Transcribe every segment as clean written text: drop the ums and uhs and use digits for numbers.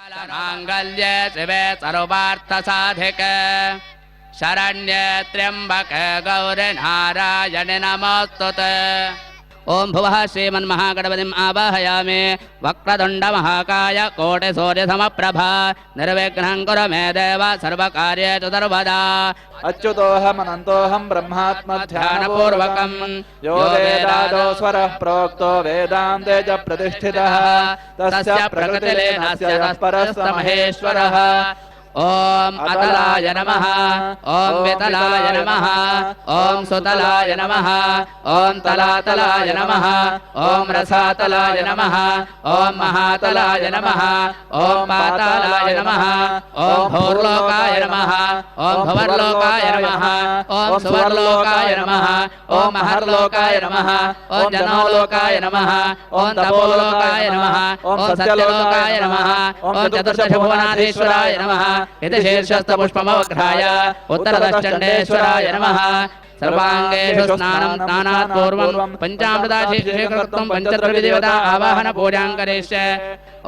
माङ्गल्ये शिवे सर्वार्थसाधिके शरण्ये त्र्यम्बके गौरि नारायणि नमोस्तुते। ओम भुवः श्रीमन्महागणपतिम् आवाहयामि। वक्रतुण्डमहाकाय कोटिसूर्यसमप्रभा निर्विघ्नं कुरु मे देव सर्वकार्येषु सर्वदा। अच्युतोऽहमनन्तोऽहं ब्रह्मात्मध्यानपूर्वकं यो वेदादो स्वरः प्रोक्तो वेदान्ते च प्रतिष्ठितः तस्य प्रकृतिलीनस्य यः परस्तमहेश्वरः। ओम अतलाय नमः, ओम वितलाय नमः, ओम सुतलाय नमः, ओम तलातलाय नमः, ओम रसातलाय नमः, ओम महातलाय नमः, ओम पातालाय नमः, ओम भूर्लोकाय नमः, ओम भुवर्लोकाय नमः, ओम सुवर्लोकाय नमः, ओम महर्लोकाय नमः, ओम जनोलोकाय नमः, ओम तपोलोकाय नमः, ओम सत्यलोकाय नमः, ओम चतुर्दशभुवनाधीश्वराय नमः। इति शीर्षस्थपुष्पमवघ्राय उत्तरदश्चण्डेश्वराय नमः। सर्वाङ्गेषु स्नानं स्नानात् पूर्वं पञ्चामृताभिषेकं पञ्चद्रव्यदेवता आवाहन पूजां करिष्ये।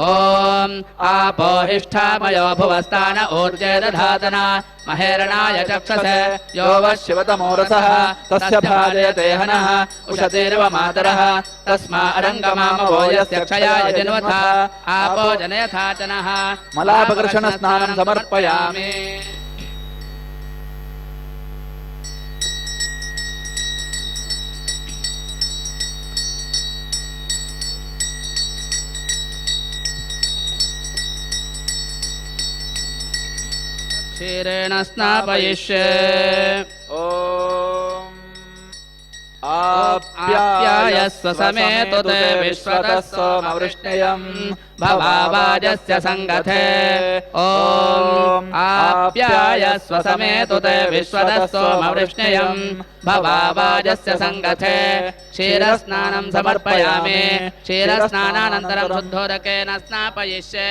ओम आपोहिष्ठामयो भुवस्थान ऊर्जे दधातना महेरणाय चक्षसे यो वः शिवतमोरसः तस्य भाजयते हनः उशतीर्व मातरः तस्मा अरङ्गमामवो यस्य क्षयाय जिन्वथा आपो जनयथा च नः। मलापकर्षणस्नानं समर्पयामि। क्षीरेण स्नापयिष्ये। ओम आप्यायस्व समेतो ते विश्वतः सोमवृष्णयम् भवावाजस्य संगते। ओम आप्यायस्व समेतो ते विश्वतः सोमवृष्णयम् भवावाजस्य संगते। क्षीरस्नानं समर्पयामि। क्षीरस्नानानन्तरं शुद्धोदकेन स्नापयिष्ये।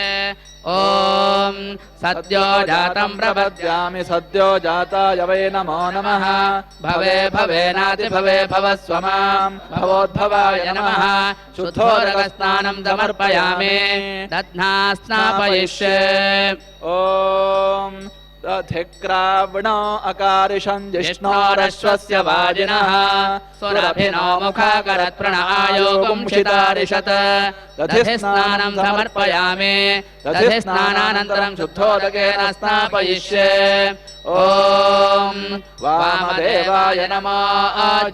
ओम सद्यो जातं प्रपद्यामि। सद्यो जाताय वै नमो नमः। भवे भवेनाति भवे भवस्व मां भवोद्भवाय नमः। शुद्धोदकस्नानं समर्पयामि। दध्ना स्नापयिष्ये। ओम दधिक्रावणो अकारिषं जिष्णोरश्वस्य वाजिनः स्वरभिनो मुखाकरत् प्रणआयोगुंशितारिषत्। दधिस्नानं समर्पयामि। दधिस्नानानन्तरं शुद्धोदकेन स्नापयिष्ये। ओम वामदेवाय नमो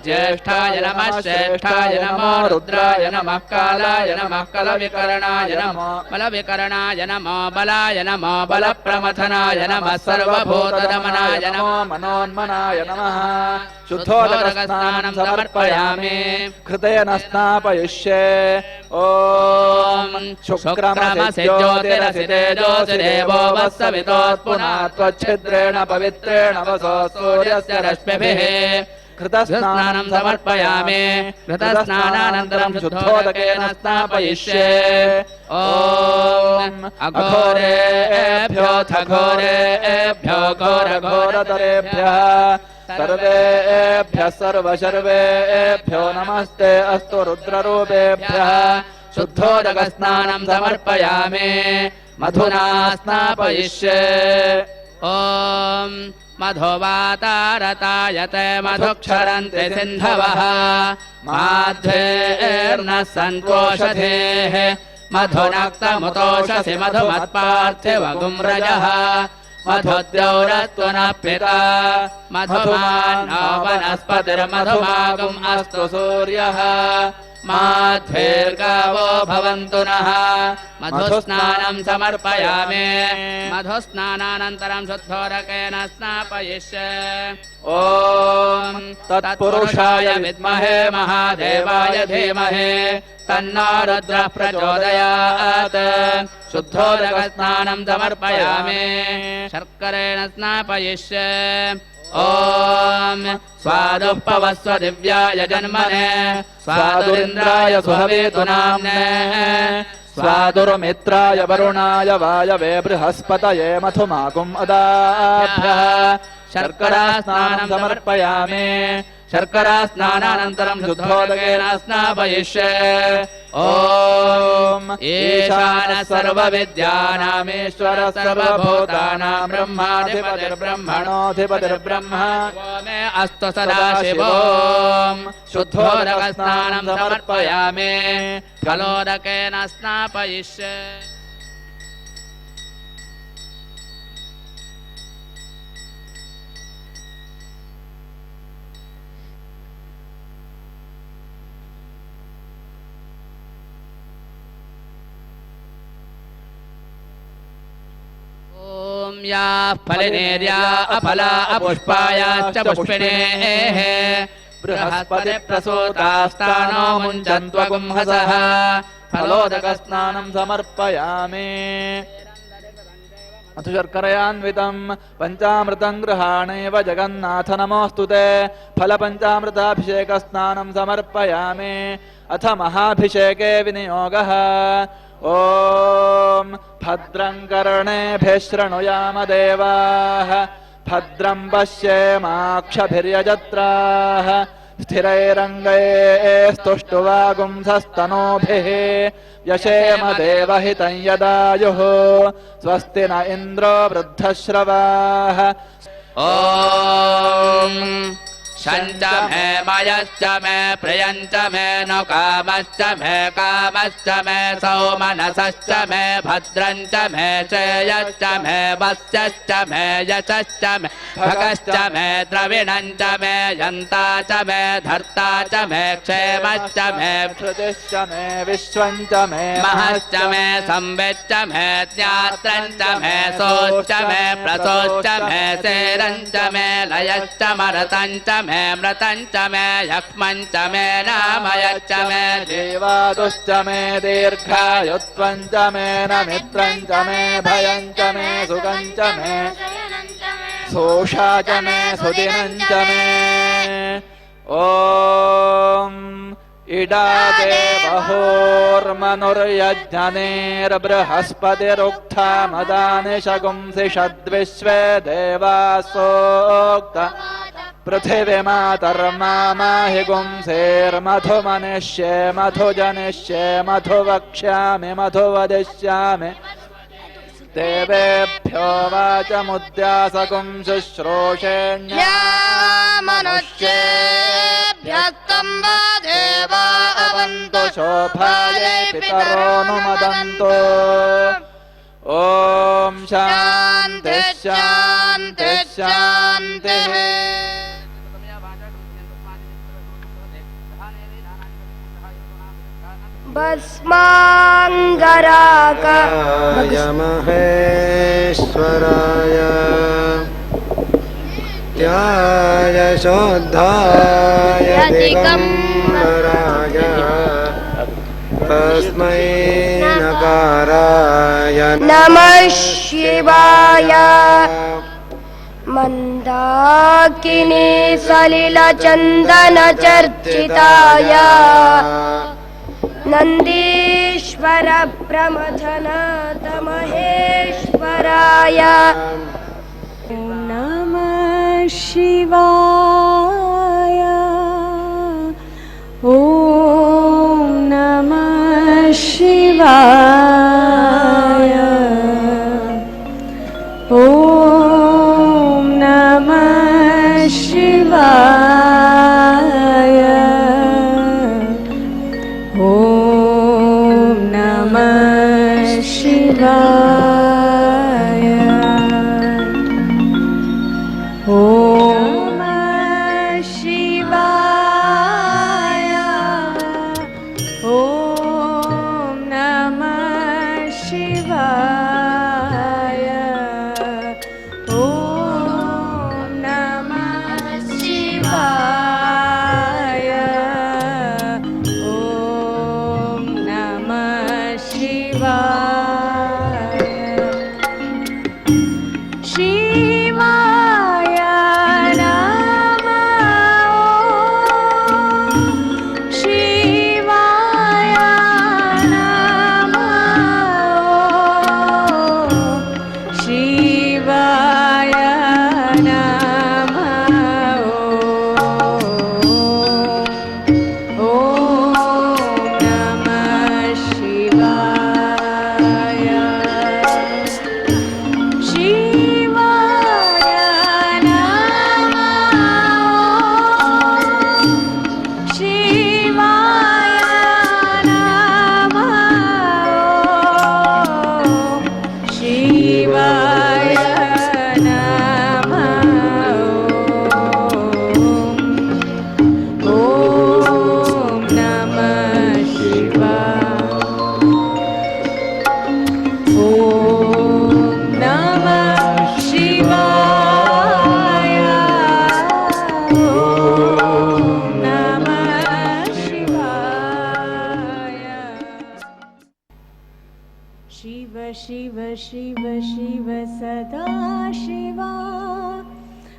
ज्येष्ठाय नमः श्रेष्ठाय नमो रुद्राय नमः कालाय नमः कलविकरणाय नमो बलविकरणाय नमो बलाय नमो बलप्रमथनाय नमः सर्वभूतदमनाय नमो मनोन्मनाय नमः। शुद्धोदकस्नानं समर्पयामि। कृतेन स्नापयिष्ये। ओम शुक्रमसि ज्योतिरसि तेजोसि देवो वत्सवितोत्पुना त्वच्छिद्रेण पवित्रेण वसो सूर्यस्य रश्मिभिः। कृतस्नानं समर्पयामि। कृतस्नानानन्तरं शुद्धोदकेन स्नापयिष्ये। ओम अघोरेभ्योऽथ घोरेभ्यो घोरघोरतरेभ्यः सर्वेभ्यः सर्वशर्वेभ्यो नमस्ते अस्तु रुद्ररूपेभ्यः। शुद्धोदकस्नानं समर्पयामि। मधुना स्नापयिष्ये। ओम मधुवातारतायते मधुक्षरन्ति सिन्धवः माध्वेर्नः सन्त्वोषधेः मधुनक्तमुतोषसि मधुमत्पार्थिवगुम्रजः मधुद्यौरत्वनप्यता मधुमान्नो वनस्पतिर्मधुमागुम् अस्तु सूर्यः माध्वेर्गावो भवन्तु नः। मधुस्नानं समर्पयामि। मधुस्नानानन्तरं शुद्धोदकेन स्नापयिष्ये। ओम तत्पुरुषाय विद्महे महादेवाय धीमहि तन्नो रुद्रः प्रचोदयात्। शुद्धोदकस्नानं समर्पयामि। शर्करेण स्नापयिष्ये। ओम स्वादुपवस्व दिव्याय जन्मने स्वादुरिन्द्राय सुहवेतु नाम्ने स्वादुर्मित्राय वरुणाय वायवे बृहस्पतये मधुमागुम् अदाभ्यः। शर्करास्नानं समर्पयामि। शर्करा स्नानानन्तरं शुद्धोदकेन स्नापयिष्ये ॐ ईशानः सर्वविद्यानामीश्वर सर्वभूतानां ब्रह्माधिपतिर्ब्रह्मणोऽधिपतिर्ब्रह्म मे अस्तु सदाशिवो शुद्धोदकस्नानं समर्पयामि फलोदकेन स्नापयिष्ये याः फलिनेर्या अफला अपुष्पायाश्च पुष्पिणेः बृहस्पतिप्रसूतास्तानो मुञ्चन्त्वगुंहसः फलोदकस्नानं समर्पयामि अथ शर्करयान्वितं पञ्चामृतं गृहाणैव जगन्नाथ नमोऽस्तु ते फलपञ्चामृताभिषेकस्नानं समर्पयामि अथ महाभिषेके विनियोगः ॐ भद्रं कर्णेभिः शृणुयाम देवाः भद्रं पश्येमाक्षभिर्यजत्राः स्थिरैरङ्गैस्तुष्टुवागुंसस्तनूभिः यशेम देवहितं यदायुः स्वस्ति न इन्द्रो वृद्धश्रवाः ॐ शञ्च मे मयश्च मे प्रियञ्च मे न कामश्च मे सौमनसश्च मे भद्रञ्च मे श्रेयश्च मे वस्यश्च मे यशश्च मे भगश्च मे द्रविणञ्च मे यन्ता च मे धर्ता च मे क्षेमश्च मे श्रुतिश्च मे विश्वञ्च मे महश्च मे संविच्च मे ज्ञात्रञ्च मे सोश्च मे प्रसोश्च मे सेरञ्च मे लयश्च मरतञ्च मे मृतञ्च मे यक्ष्मञ्च मे नामयश्च मे देवादुश्च मे दीर्घायुत्वञ्च मे नमित्रञ्च मे भयञ्च मे सुखञ्च मे सोषा च मे सुदिनञ्च मे ॐ इडा देवहोर्मनुर्यज्ञनेर्बृहस्पतिरुक्था मदानिशगुंसि षद्विश्वे देवासोक्त पृथिवीमातर्माहि गुंसेर्मधुमनिष्ये मधुजनिष्ये मधुवक्ष्यामि मधुवदिष्यामि देवेभ्यो वाचमुद्यासकुं शुश्रूषेण्यमनुष्येभ्यस्तं वा देवा अवन्तु शोभायै पितरोऽनुमदन्तु ॐ शान्तिः शान्तिः शान्तिः भस्माङ्गरागाय महेश्वराय त्याय शोद्धाय दिगम्बराय तस्मै नकाराय नमः शिवाय मन्दाकिनी सलिलचन्दनचर्चिताय नन्दीश्वर प्रमथनाथ महेश्वराय नमः शिवाय ॐ नमः शिवाय ॐ नमः शिवाय ॐ नमः शिवाय ॐ नमः शिवाय ॐ नमः शिवाय ॐ नमः शिवाय ॐ नमः शिवाय शिवाय नमः शिवाय नमः शिवाय नमः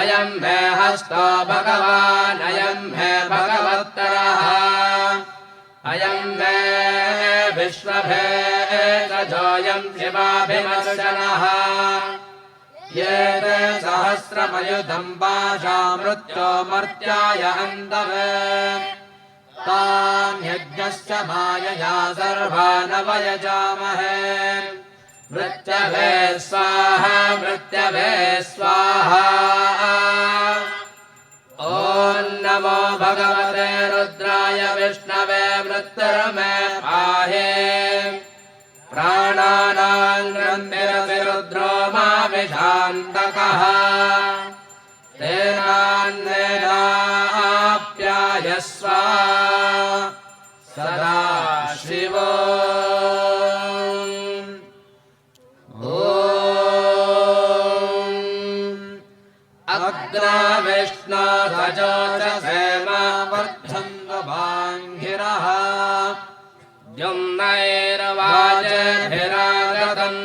अयं मे हस्तो भगवान् अयं मे भगवत्तरः अयं मे विश्वभेदजोऽयं शिवाभिमर्शनः ये ते सहस्रमयुधं पाशामृत्यो मर्त्याय हन्तवे तान् यज्ञस्य मायया सर्वान् वयजामहे मृत्यवे स्वाहा मृत्यवे स्वाहा ॐ नमो भगवते रुद्राय विष्णवे मृत्युर्मे पाहि प्राणानां ग्रन्थिरसि रुद्रो मा विशान्तकः तेनान्नेनाप्यायस्व सदा शिवो अग्रविष्णो सजोषसेमा वर्धन्वभाङ्गिरः द्युम्नैर्वाजभिरागतम्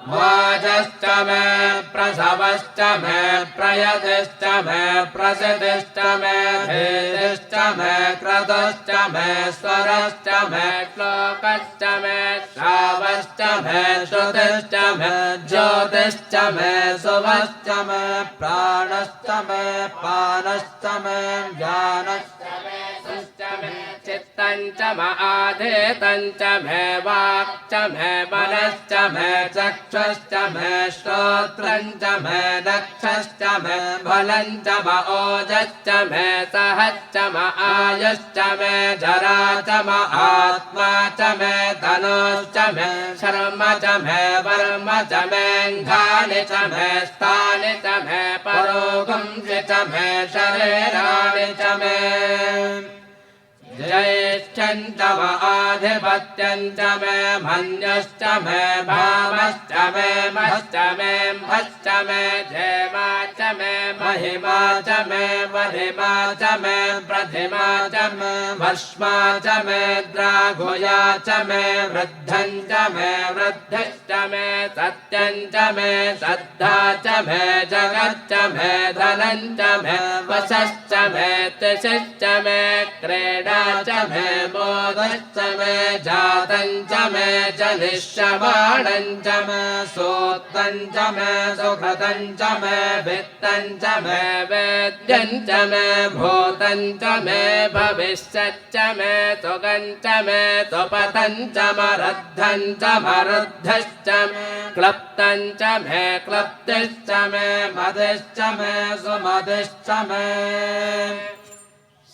वाजश्च मे प्रसवश्च मे प्रयतिश्च मे प्रसिद्धिश्च मे भेदिश्च मे क्रतुश्च मे स्वरश्च मे श्लोकश्च मे श्रावश्च मे श्रुतिश्च मे ज्योतिश्च मे सुवश्च मे प्राणश्च मे पानश्च मे ज्ञानश्च मे सुश्च मे चित्तञ्च म आधेतञ्च मे वाक्च मे मनश्च मे चक्षुश्च मे श्रोत्रञ्च मे दक्षश्च मे बलञ्च म ओजश्च मे सहश्च म आयुश्च मे जरा च म आत्मा च मे तनोश्च मे शर्म च मे वर्म च मे घानि च मे स्थानि च मे परोगंसि च मे शरीराणि च मे ज्येष्ठञ्च म आधिपत्यञ्च मे मन्यश्च मे भामश्च मे मश्च मे भश्च मे जयमा च मे महिमा च मे वरिमा च मे प्रतिमा च मे भस्मा च मे द्राघुया च मे वृद्धञ्च मे वृद्धिश्च मे सत्यञ्च मे श्रद्धा च मे जगच्च मे धनञ्च मे वशश्च मे तिशिश्च मे क्रीडा च मे मोदश्च मे जातञ्च मे जनिष्यमाणञ्च मे सूक्तञ्च मे सुकृतञ्च मे वित्तञ्च मे वेद्यञ्च मे भूतञ्च मे भविष्यच्च मे सुगञ्च मे सुपथञ्च मरद्धञ्च मरुद्धश्च मे क्लप्तञ्च मे क्लप्तिश्च मे मदिश्च मे सुमदिश्च मे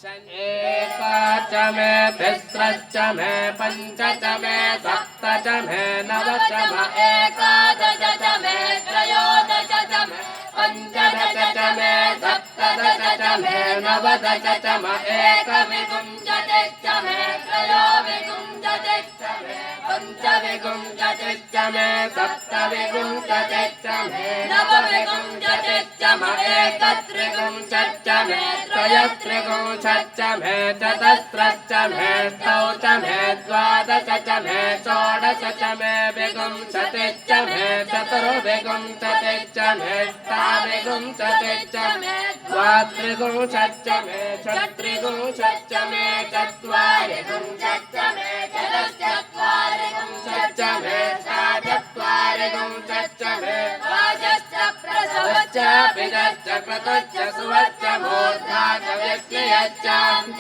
एका च मे तिस्रश्च मे पञ्च च मे सप्त च मे नव च म एकादश च मे त्रयोदश च मे पञ्चदश च मे सप्तदश च मे नवदश च म एकविंशतिश्च मे त्रयोविंशतिश्च मे पञ्चविंशतिश्च मे सप्तविंशतिश्च मे नवविंशतिश्च म एकत्रिंशच्च मे त्रयस्त्रिंशच्च मे चतस्रश्च मे ष्टौ च मे द्वादश च मे षोडश च मे विंशतिश्च मे चतुर्विंशतिश्च मे षष्ठाविंशतिश्च मे द्वात्रिंशच्च मे षट्त्रिंशच्च मे चत्वारिंशच्च मे चतुश्चत्वारिंशच्च मे षट्चत्वारिंशच्च मे वाजश्च प्रसवश्च पितश्च क्रतुश्च सुवश्च मूर्धा च व्यक्तियश्च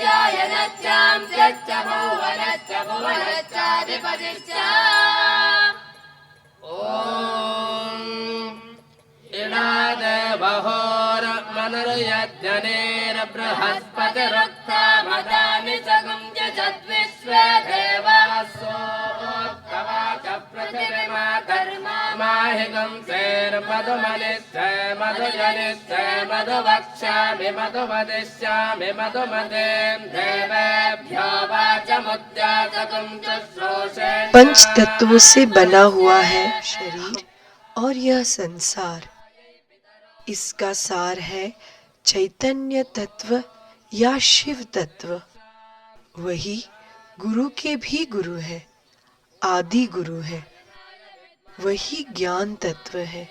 ध्यायनश्च भुवनश्च भुवनश्चाधिपतिश्च ॐ इणादेवहोर्मनुर्यज्ञनेर्बृहस्पतिरुक्ता मदानि सगं यजद्विश्वे देवासोत्तवाच पृथिवीमा कर्मा माहिगं सेर्मधुमनिश्च मधुजनिश्च मधुवक्ष्यामि मधुमदिष्यामि मधुमदें देवेभ्यो वाचमुद्यासकं शुश्रूषे। पंच तत्वों से बना हुआ है शरीर और यह संसार। इसका सार है चैतन्य तत्व या शिव तत्व। वही गुरु के भी गुरु है, आदि गुरु है। वही ज्ञान तत्व है,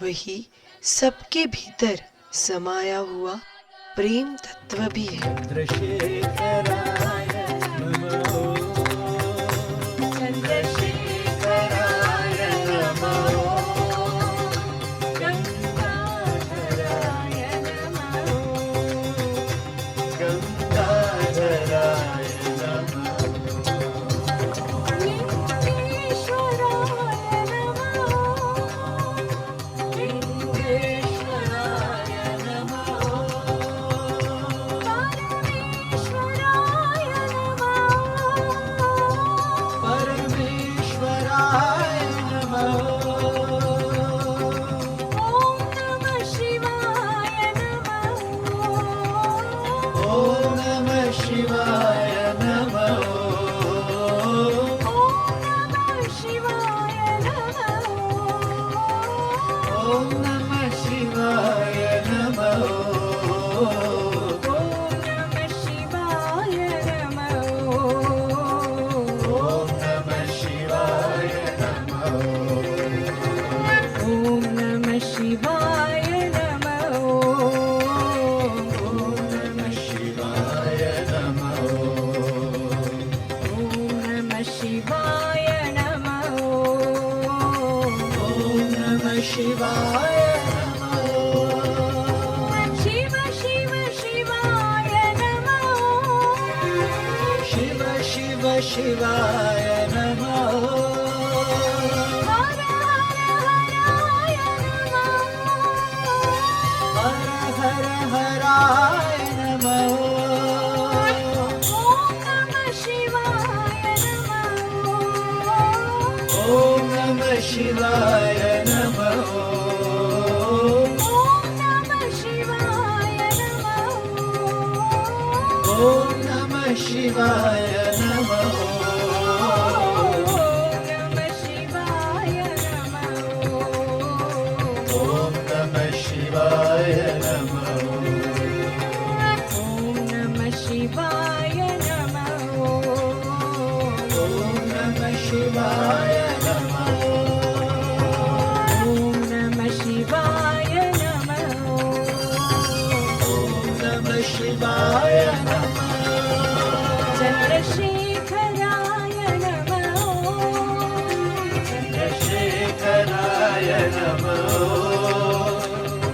वही सबके भीतर समाया हुआ प्रेम तत्व भी है। शिवाय नमः हर हर हराय नमः ओम नमः शिवाय नमः ओम नमः शिवाय चंद्रशेखराय नमः चंद्रशेखराय नमः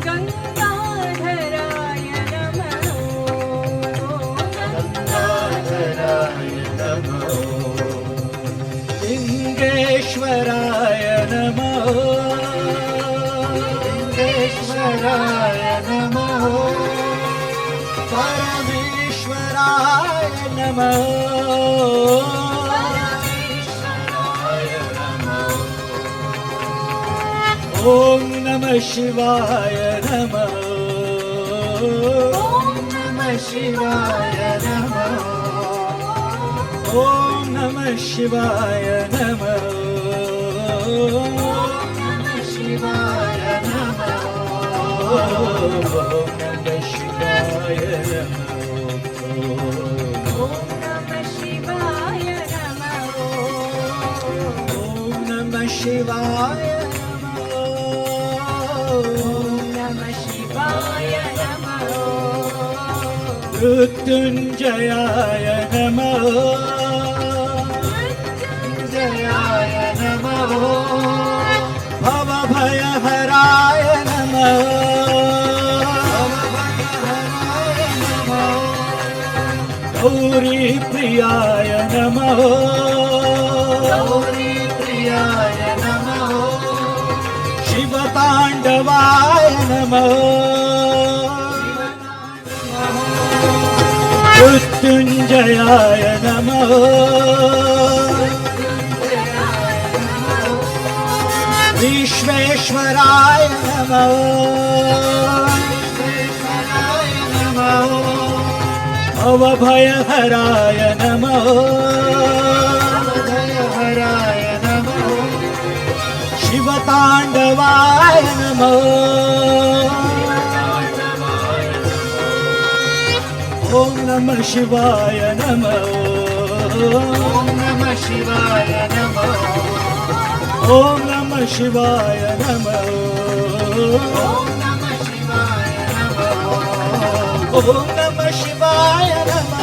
गंगाधराय नमः गंगाधराय नमः लिंगेश्वराय नमः लिंगेश्वराय नमः परमेश्वराय नमः ओम नमः शिवाय नमः ओम नमः शिवाय नमः ओम नमः शिवाय नमः ओम नमः शिवाय नमः ओम नमः शिवाय नमः ओम नमः शिवाय मृत्युंजयाय नमः मृत्युंजयाय नमः भवभयहराय नमः भवभयहराय नमः गौरीप्रियाय नमः गौरीप्रियाय नमः शिवताण्डवाय नमः मृत्युंजयाय नमः विश्वेश्वराय नमः अवभयहराय नमः अवभयहराय नमः शिवताण्डवाय नमः ओम नमः शिवाय नमः ओम नमः शिवाय नमः ओम नमः शिवाय नमः ओम ॐ नमः शिवाय नमः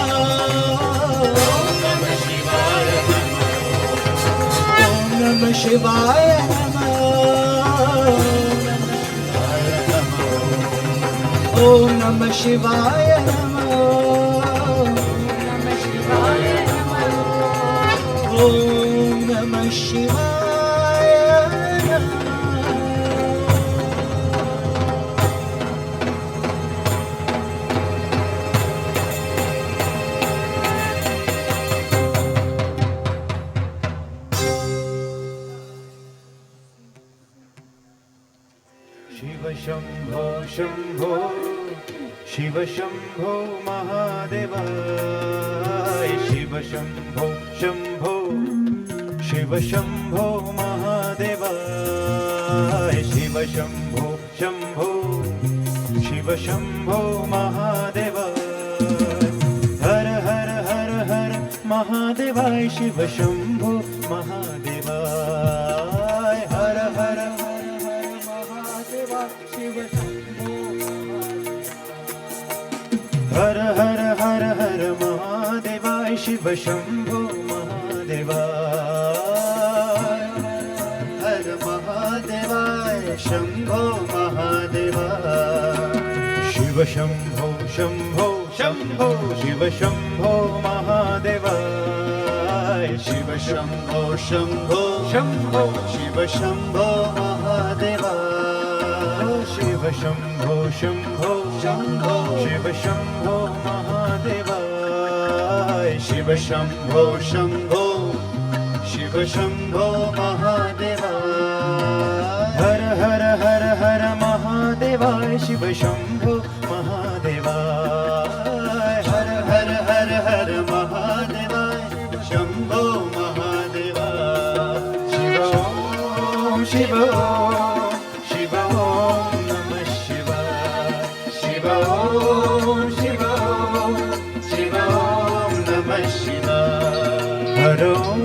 ॐ नमः शिवाय नमः ॐ नमः शिवाय नमः ॐ नमः शिवाय नमः शिव शंभो शंभो शिव शंभो महादेवाय शिव शंभो शंभो शिव शंभो महादेवाय शिव शंभो शंभो शिव शंभो महादेवाय हर हर हर हर महादेवाय शिव शंभो महादेवाय हर हर हर हर हर हर महादेवाय शिव शंभो महादेवाय हर महादेवाय शंभो महादेवाय शिव शंभो शंभो शंभो शिव शंभो महादेवाय शिव शंभो शंभो शंभो शिव शंभो महादेवाय शिव शंभो शंभो शंभो शिव शंभो महादेवाय शिव शंभो शंभो शिव शंभो महादेवाय हर हर हर हर महादेवाय शिव शंभो महादेवाय हर हर हर हर महादेवाय शंभो महादेवाय शिव शिव ओम नमः शिवाय शिव ओम शिव ओम नमः शिवाय हर ओम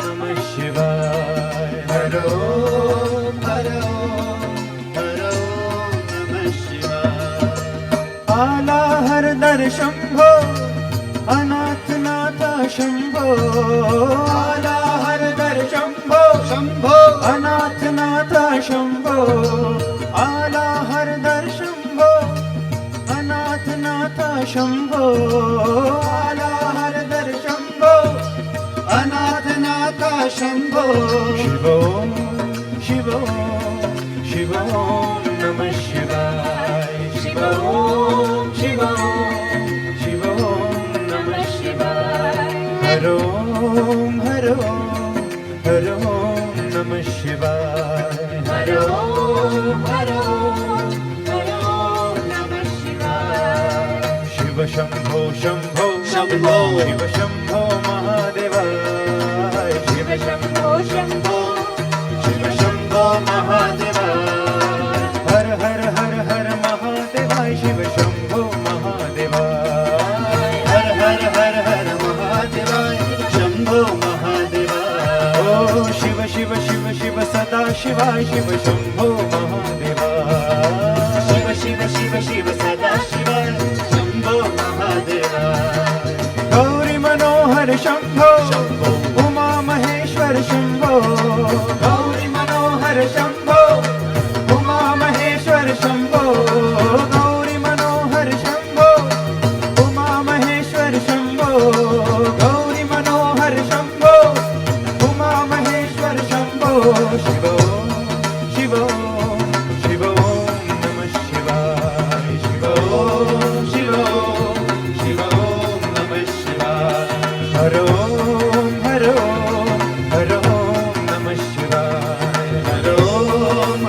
नमः शिवाय हर ओम नमः शिवाय आला हर दर शंभो अनाथनाथ शंभो आला हर दर शंभो शंभो अनाथनाथ शंभो आला हर दर शंभो अनाथनाथ शंभो आला हर दर शंभो अनाथनाथ शंभो शिव शिव ओम नमः शिवाय शिव ओम नमः शिवाय हर ओम नमः शिवाय हर ओम नमः शिवाय शिव शंभो शंभो शंभो शिव शंभो महादेवाय शिव शंभो शंभो शिव शंभो महादेवाय हर हर हर हर महादेवाय शिव शंभो महादेवाय हर हर हर हर महादेवाय शंभो महादेवाय ओ शिव शिव शिव शिव सदा शिवाय शिव शंभो महादेवाय शिव शिव शिव शिव सदा शिवाय शंभो महादेवाय गौरी मनोहर शंभो उमा महेश्वर शंभो गौरी मनोहर शंभो उमा महेश्वर शंभो गौरी मनोहर शंभो उमा महेश्वर शंभो गौरी मनोहर शंभो उमा महेश्वर शंभो शिव शिव शिव ओम नमः शिवाय शिव ओम नमः शिवाय हर ओम नमः शिवाय हर ओम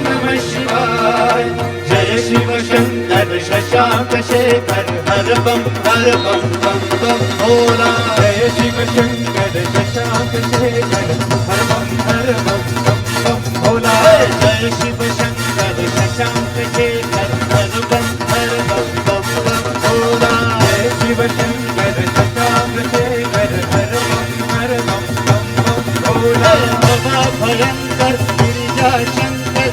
नमः शिवाय जय शिव शंकर शशांक शेखर हर बम बम बम भोला जय शिव शंकर शशांक शेखर हर बम बम भोला जय शिव शंकर शशांक शेखर हर बम बम भोला जय शिव शंकर शशांक शेखर हर बम भोला भयंकर गिरिजा शंकर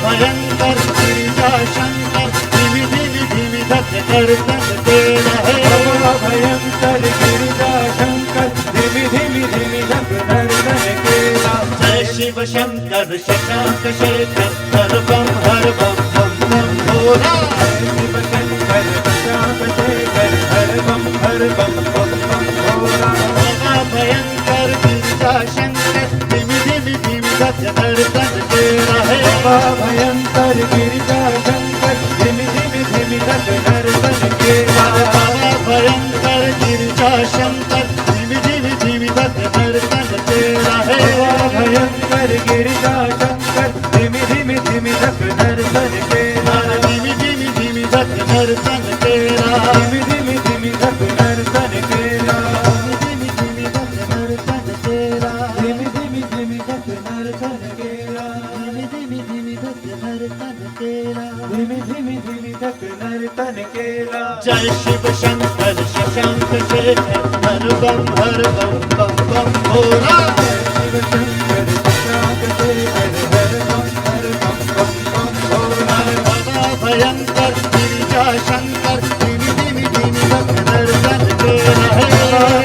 भयंकर गिरिजा शंकर धिमी धिमी धिमी धक दर्शन तेरा है बाबा भयंकर गिरिजा शंकर धिमी धिमी धिमी धक दर्शन केला जय शिव शंकर शशांक शेखर हर बम बम बम भोला शिव शंकर शशांक शेखर हर बम बम भोला बाबा भयंकर गिरिजा शंकर धिमी धिमी धिमी धक दर्शन तेरा है बाबा भयंकर गिरिजा शंकर धिमी धिमी धिमी धक दर्शन केला बाबा भयंकर गिरिजा शंकर धिमी धिमी धिमी धक दर्शन तेरा है बाबा भयंकर गिरिजा शंकर धिमी धिमी धिमी धक दर्शन केला धिमी धिमी धिमी धक दर्शन तेरा धिमी धिमी धिमी धक दर्शन केला धिमी धिमी धक दर्शन तेरा धिमी धिमी धिमी धक दर्शन केला धिमी धिमी धक दर्शन तेरा धिमी धिमी धिमी धक नर्तन केला जय शिव शंकर शशांक शेखर हर बम बम भोला शिव शंकर शशांक शेखर हर बम भोला बाबा भयंकर गिरिजा शंकर धिमी धिमी धिमी धक दर्शन तेरा है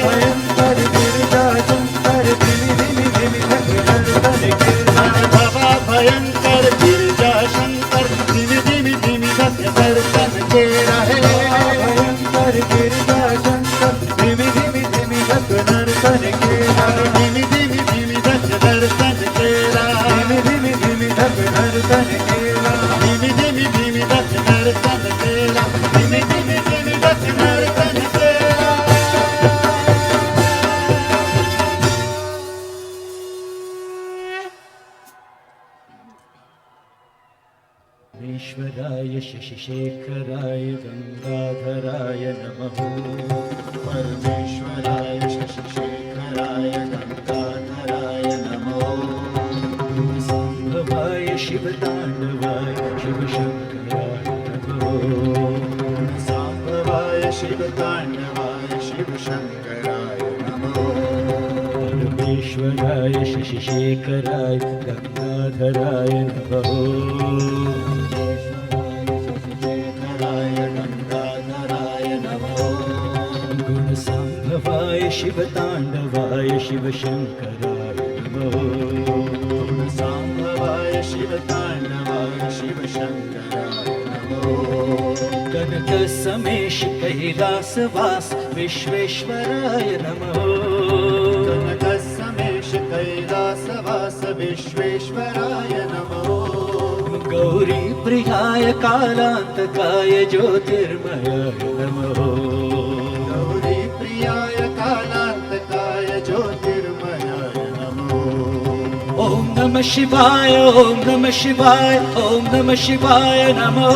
भयंकर गिरिजा शंकर धिमी धिमी धिमी धक दर्शन केला बाबा भयंकर गिरिजा शंकर धिमी धिमी धिमी धक दर्शन तेरा है भयंकर गिरिजा शंकर धिमी धिमी धिमी धक नर्तन केला धिमी धिमी धिमी धक दर्शन तेरा धिमी धिमी धिमी धक नर्तन केला धिमी धिमी धिमी धक दर्शन तेरा धिमी धिमी धिमी धक दर्शन तेरा ईश्वराय शशिशेखराय गंगाधराय नमः परमेश्वराय शशिशेखराय गंगाधराय नमो संभवाय शिवतांडवाय शिवशंकराय नमः सांभवाय शिवतांडवाय शिवशंकराय नमो परमेश्वराय शशिशेखराय गंगाधराय नमः शशिशेखराय गंगाधराय नमो गुणसंभवाय शिवतांडवाय शिवशंकराय नमः सांभवाय शिवतांडवाय शिवशंकराय नमो कनक समेश कैलासवास विश्वेश्वराय नमः कनकसमेश कैलासवास विश्वेश्वराय नमो गौरी प्रियाय कालांतकाय ज्योतिर्मयाय नमः गौरी प्रियाय कालांतकाय ज्योतिर्मयाय नमो ओम नमः शिवाय ओम नमः शिवाय ओम नमः शिवाय नमः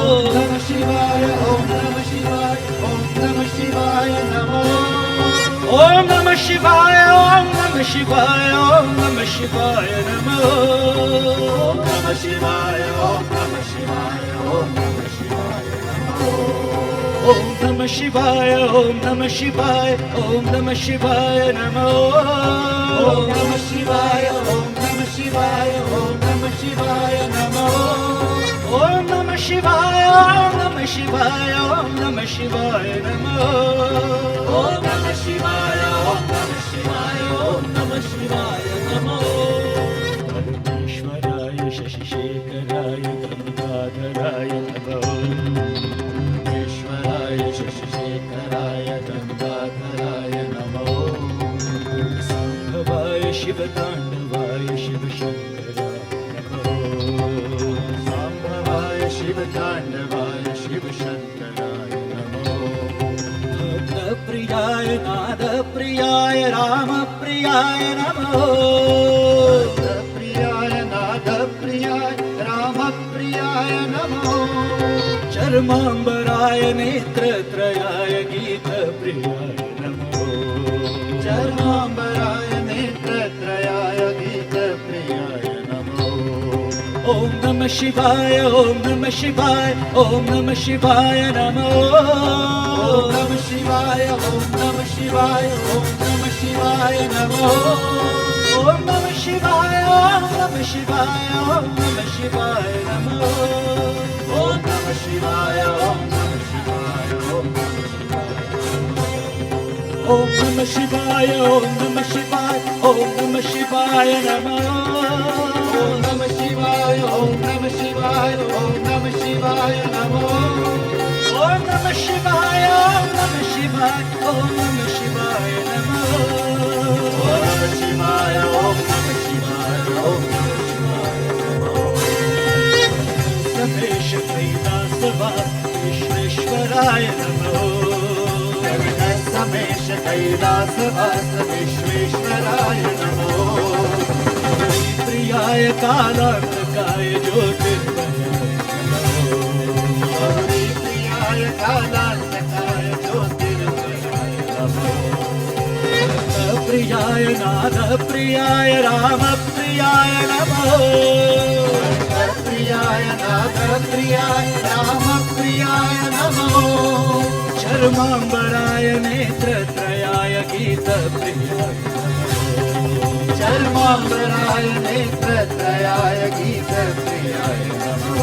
ओम नमः शिवाय ओम नमः शिवाय ओम नमः शिवाय नमो ओम नमः शिवाय ओम नमः शिवाय ओम नमः शिवाय नमः ओम नमः शिवाय ओम नमः शिवाय ओम नमः शिवाय नमो ओम नमः शिवाय ओम नमः शिवाय ओम नमः शिवाय नमः ओम नमः शिवाय ओम नमः शिवाय ओम नमः शिवाय नमो ओम नमः शिवाय ओम नमः शिवाय ओम नमः शिवाय नमः ओम नमः शिवाय ओम नमः शिवाय ओम नमः शिवाय नमो परमेश्वराय शशिशेखराय गंगाधराय नमः ईश्वराय शशिशेखराय गंगाधराय नमो संभवाय शिवतांडवाय शिवशंकराय नमः सांभवाय शिवतांडवाय शिवशंकराय नमो भक्तप्रियाय नादप्रियाय रामप्रियाय नमः प्रियाय नादप्रियाय रामप्रियाय नमो चर्मांबराय नेत्रत्रयाय गीतप्रियाय नमः चर्मांबराय नेत्रत्रयाय गीतप्रियाय नमो ओम नमः शिवाय ओम नमः शिवाय ओम नमः शिवाय नमः ओम नमः शिवाय ओम नमः शिवाय ओम नमः शिवाय नमो Om Namah Shivaya, Om Namah Shivaya, Om Namah Shivaya Namo. Om Namah Shivaya, Om Namah Shivaya, Om Namah Shivaya. Om Namah Shivaya, Om Namah Shivaya, Om Namah Shivaya Namo. Om Namah Shivaya, Om Namah Shivaya, Om Namah Shivaya Namo. Om Namah Shivaya, Om Namah Shivaya, Om Namah Shivaya Namo. Om Namah Shivaya, Om Namah Shivaya, Om Namah Shivaya Namo. Samesh Kaidasava Vishveshwaraya Namo. Smesh Kaidasavasa Vishveshwaraya Namo. Priyaya Kalantakaya Jyotirmaya Namo. Priyaya Kalantakaya Jyotirmaya Namo. Priyaya Nada Priyaya Rama Priyaya Namo. Priyaya Nada Priyaya Rama Priyaya Namo. Charmambaraya Netratrayaya Gita Priyaya Charmambaraya Netratrayaya Gita Priyaya Namo.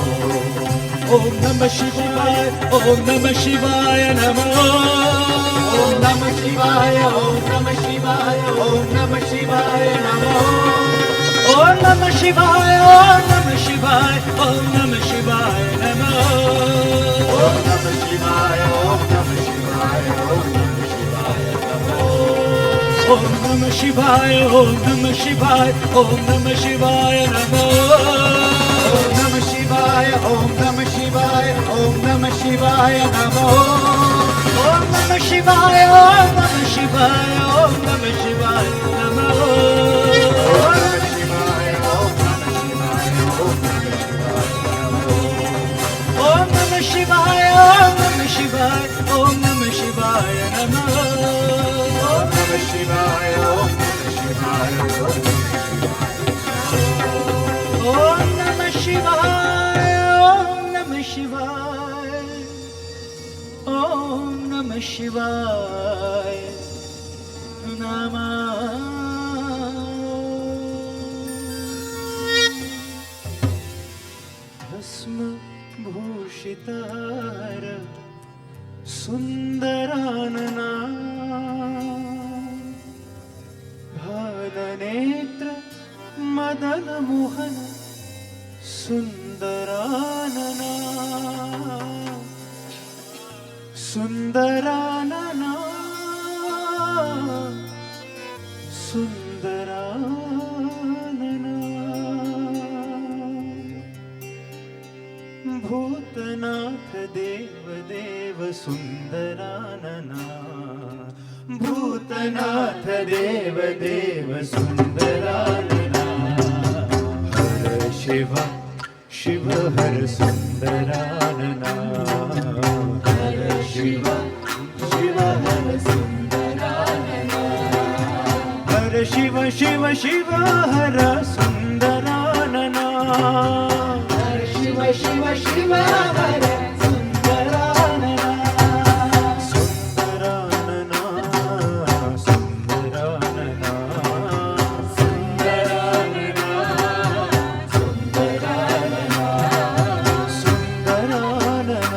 Om Namah Shivaya, Om Namah Shivaya Namo. Om Namah Shivaya, Om Namah Shivaya, Om Namah Shivaya Namo. Om Namah Shivaya, Om Namah Shivaya, Om Namah Shivaya Namo. Om Namah Shivaya, Om Namah Shivaya, Om Namah Shivaya Namo. Om Namah Shivaya, Om Namah Shivaya, Om Namah Shivaya Namo. Om Namah Shivaya, Om Namah Shivaya, Om Namah Shivaya Namo. Om Namah Shivaya, Om Namah Shivaya, Om Namah Shivaya Namo. Om Namah Shivaya, Om Namah Shivaya, Om Namah Shivaya Namo. Om Namah Shivaya, Om Namah Shivaya, Om Namah Shivaya Namo. Om Namah Shivaya, Om Namah Shivaya, Om Namah Shivaya. Om Namah Shivaya, Om Namah Shivaya, Om Namah Bhasma Bhushitara Sundaranana Bhalanetra Madana Mohana Sundaranana Sundaranana Sundaranana Bhutanath Deva Deva Sundaranana Bhutanath Deva Deva Sundaranana Har Shiva Shiva Har Sundaranana Har Shiva Shiva Har Sundaranana Har Shiva Shiva Shiva Har Sundaranana Har Shiva Shiva Shiva Har Sundaranana Sundaranana Sundaranana Sundaranana Sundaranana Sundaranana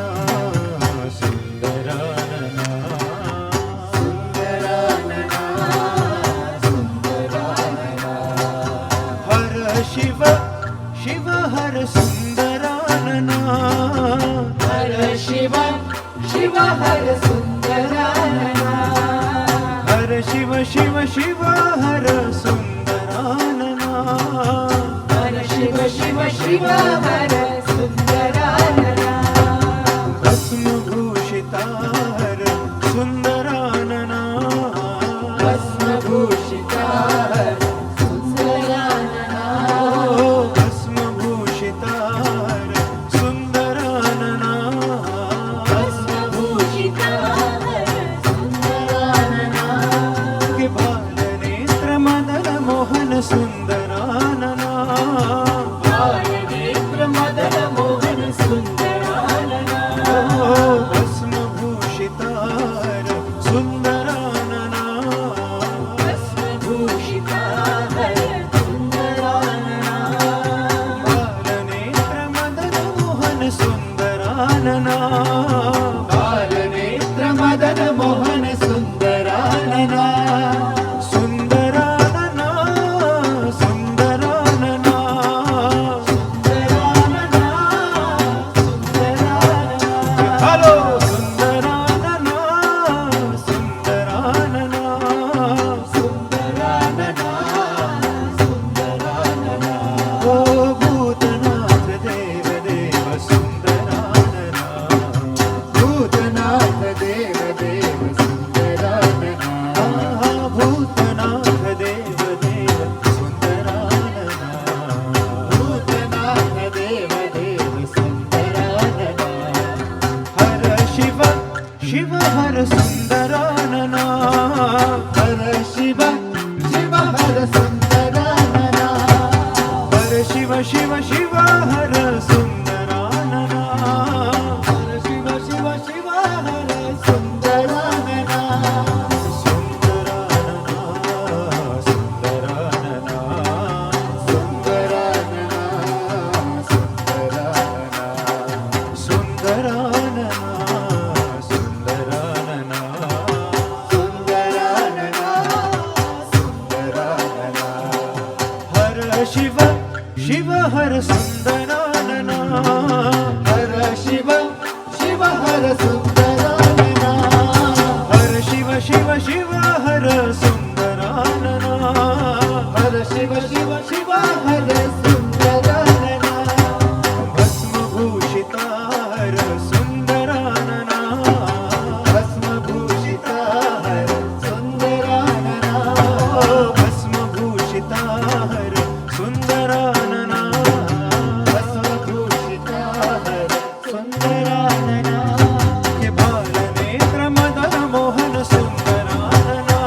Sundaranana Har Shiva Shiva Har Sundaranana Har Shiva Shiva Har Sundaranana Har Shiva Shiva Shiva Har Sundaranana Har Shiva Shiva Shiva Har Sundaranana Bhasma Bhushitar Sundaranana Bhasma Bhushitar Sundaranana Bhasma Bhushitar Sundaranana Bhasma Bhushitar Sundaranana Ke Bhalanetra Madana Mohan Sundaranana Bhalanetra Madana Mohan Sundaranana Bhasma Bhushitar Sundaranana Bhasma Bhushitar सुंदरानना बालनेत्र मदन मोहन सुंदरानना सुंदरानना सुंदरानना hello सुंदरानना सुंदरानना ओ भूतनाथ देव देव सुंदरानना भूतनाथ देव देव सुंदरानना आहा भूतनाथ देव देव सुंदरानना भूतनाथ देव देव सुंदरानना हर शिव शिव हर सुंदरानना हर शिव शिव हर सुंदरानना हर शिव शिव शिव हर सुंदरानना हर शिव शिव शिव हर सुंदरानना सुंदरानना सुंदरानना सुंदरानना सुंदरानना सुंदरानना सुंदरानना सुंदरानना सुंदरानना हर शिव शिव हर सुंदरानना हर शिव शिव हर सुंदरानना हर शिव शिव शिव हर सुंदरानना हर शिव शिव शिव हर सुंदरानना भस्मभूषिता हर सुंदरानना भस्मभूषिता हर सुंदरानना भस्मभूषिता हर सुंदरानना भस्मभूषिता हर सुंदरानना हे बालनेत्र मदन मोहन सुंदरानना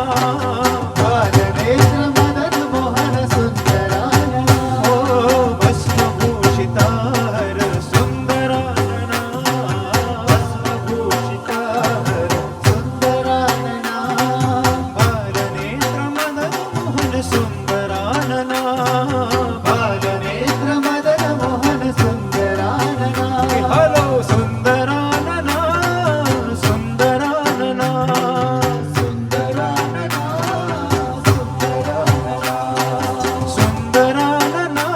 बालनेत्र मदन मोहन सुंदरानना ओ भस्मभूषिता हर सुंदरानना भस्मभूषिता हर सुंदरानना बालनेत्र मदन मोहन सुंदरानना बालनेत्र मदन मोहन सुंदरानना हॅलो सुंदरानना सुंदरानना सुंदरानना सुंदरानना सुंदरानना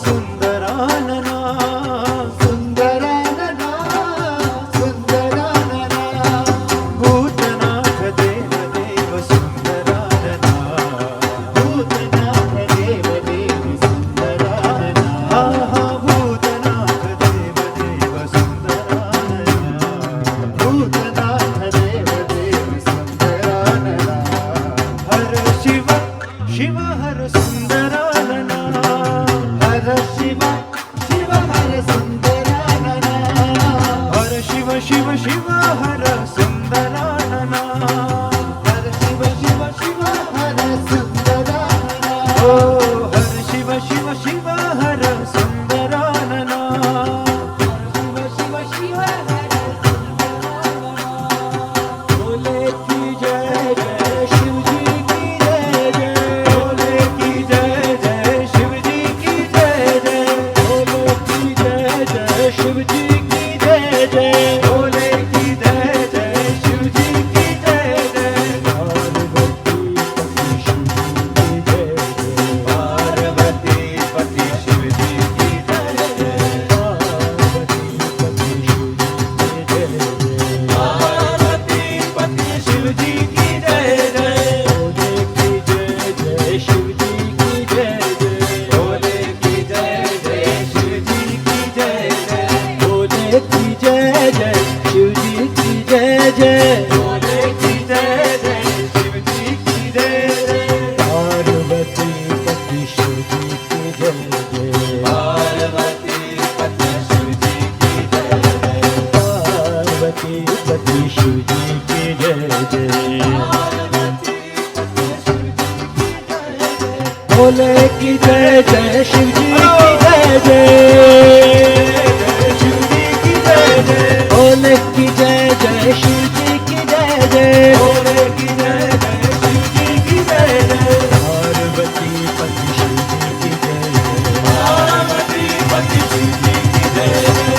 सुंदरानना सुंदरानना सुंदरानना भूतनाथ देव देव सुंदरानना भूतनाथ देव देव सुंदरानना आहा भूतनाथ देव देव सुंदरानना भूतनाथ देव देव सुंदरानना हर शिव शिव हर सुंदरानना हर शिव शिव हर सुंदरानना हर शिव शिव शिव हर सुंदरानना हर शिव शिव शिव हर सुंदरानना ओ हर शिव शिव शिव हर सुंदरानना शिव शिव शिव हर बोले की जय जय शिव जी की जय जय बोले की जय जय शिव जी की जय जय बोले की जय जय शिव जी की जय जय बोले की जय जय शिव जी की जय जय पार्वती पति शिव जी की जय जय पार्वती पति शिव जी की जय जय भोले की जय जय शिव जी की जय जय भोले की जय जय शिव जी की जय जय भोले की जय जय शिव जी की जय जय पार्वती पति शिव जी की जय जय पार्वती पति शिव जी की जय जय पार्वती पति शिव जी की जय जय भोले की जय जय शिव जी की जय जय शिव जी की जय जय भोले की जय जय शिव जी की जय जय भोले की जय जय शिव जी की जय जय पार्वती पति शिव जी की जय जय पार्वती पति शिव जी की जय जय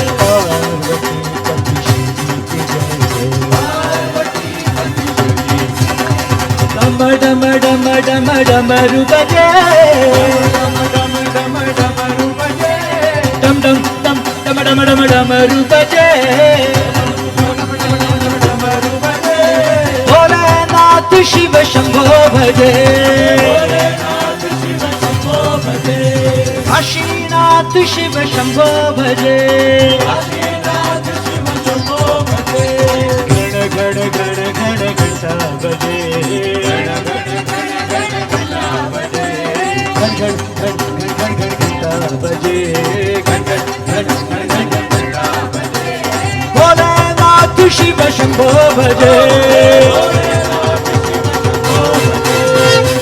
डम डम डम डमरू बजे डम डम डम डमरू बजे डम डम डम डम डम डम डमरू बजे डमरू बजे भोलेनाथ शिव शंभो भजे भोलेनाथ शिव शंभो भजे काशीनाथ शिव शंभो भजे काशीनाथ शिव शंभो भजे गण गण गण गण घंटा बजे गण गण गण गण घंटा बजे घन घन घन घन घन घंटा बजे घन घन घन घन घन घंटा बजे भोलेनाथ शिव शंभो भजे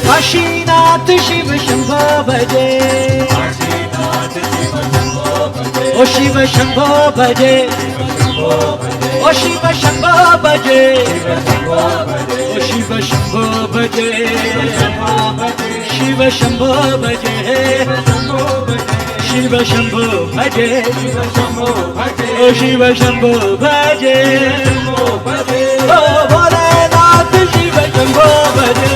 काशीनाथ शिव शंभो भजे काशीनाथ शिव शंभो भजे ओ शिव शंभो भजे ओ शिव शंभो भजे ओ शिव शंभो भजे शिव शंभो भजे शिव शंभो भजे शंभो भजे ओ शिव शंभो भजे शंभो भजे ओ भोलेनाथ शिव शंभो भजे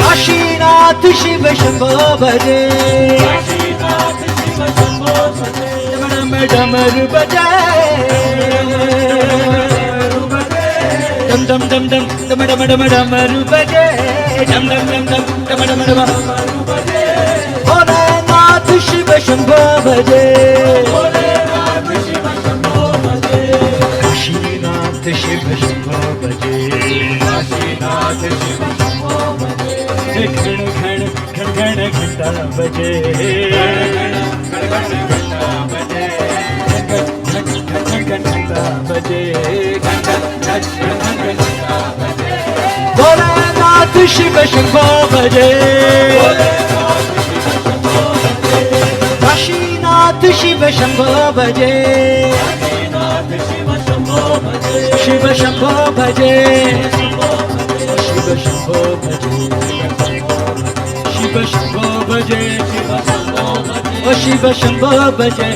काशीनाथ शिव शंभो भजे काशीनाथ शिव शंभो भजे डम डमरू बजे डम डम डम डम डम डम डम डमरू बजे डम डम डम डम डम डम डम भोलेनाथ शिव शंभो भजे भोलेनाथ शिव शंभो भजे काशीनाथ शिव शंभो भजे काशीनाथ शिव शंभो भजे घण घण घण घण घंटा बजे गण गण घंटा बजे घन घन घंटा बजे घन घन घन घन घंटा बजे भोलेनाथ शिव शंभो भजे काशीनाथ शिव शंभो भजे काशीनाथ शिव शंभो भजे शिव शंभो भजे शिव शंभो भजे शिव शंभो भजे ओ शिव शंभो भजे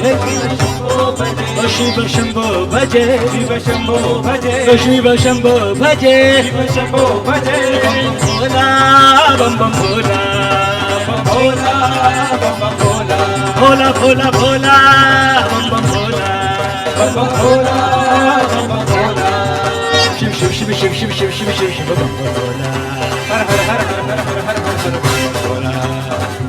ओ शिव शंभो भजे शिव शंभो भजे ओ शिव शंभो भजे शिव शंभो भजे भोला बम बम भोला भोला बम भोला भोला भोला भोला बम बम भोला बम भोला बम भोला शिव शिव शिव शिव शिव शिव शिव शिव शिव बम बम भोला हर हर हर हर हर हर हर हर बम भोला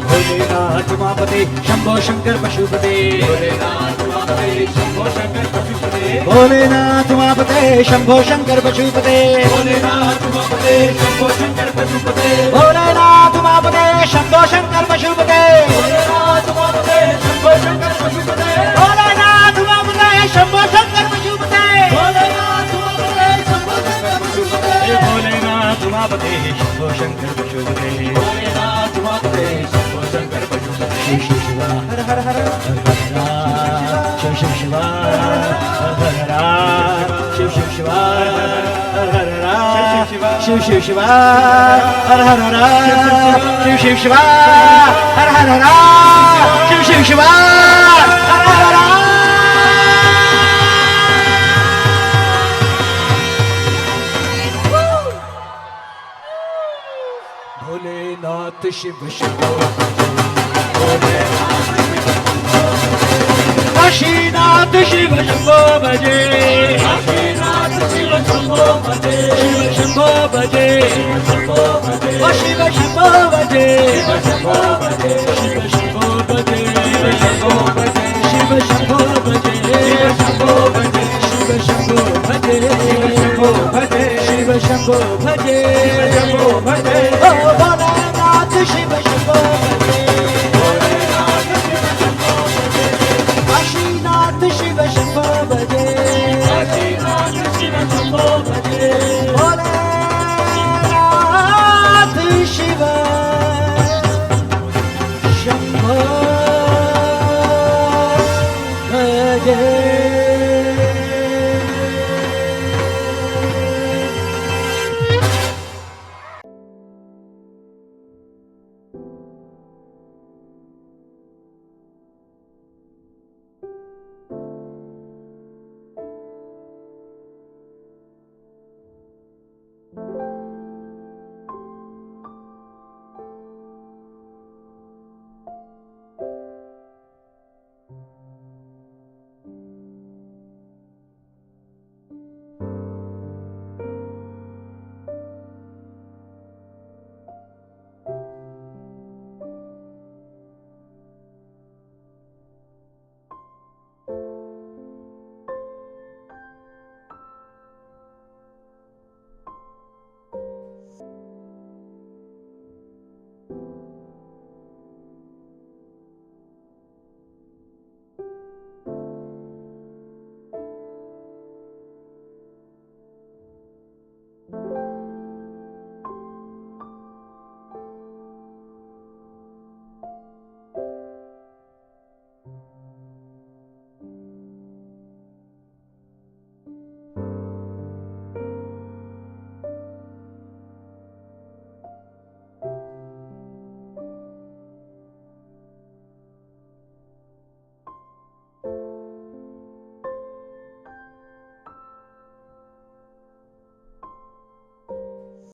भोलेनाथ उमापते शंभो शंकर पशुपते भोलेनाथ माते शंभो शंकर पशुपते भोलेनाथ उमापते शंभो शंकर पशुपते भोलेनाथ माते शंभो शंकर पशुपते भोलेनाथ उमापते शंभो शंकर पशुपते भोलेनाथ माते शंभो शंकर पशुपते भोलेनाथ उमापते शंभो शंकर पशुपते भोलेनाथ माते शंभो शंकर पशुपते भोलेनाथ उमापते शंभो शंकर पशुपते भोलेनाथ माते शंभो शंकर पशुपते शिव शिव शिवा हर हर हर हर हर शिव शिव शिवा हर हर हर शिव शिव शिवा हर हर हर शिव शिव शिवा हर हर हर शिव शिव शिवा हर हर हर शिव शिव शिवा हर हर हर भोलेनाथ शिव शंभो काशीनाथ शिव शंभो भजे काशीनाथ शिव शंभो भजे शिव शंभो भजे शंभो भजे ओ शिव शंभो भजे शंभो भजे शिव शंभो भजे शंभो भजे शिव शंभो भजे शंभो भजे शिव शंभो भजे शंभो भजे शिव शंभो भजे शंभो भजे ओ भोलेनाथ शिव शंभो भजे काशीनाथ शिव शंभो भजे काशीनाथ शिव शंभो भजे भोलेनाथ शिव शंभो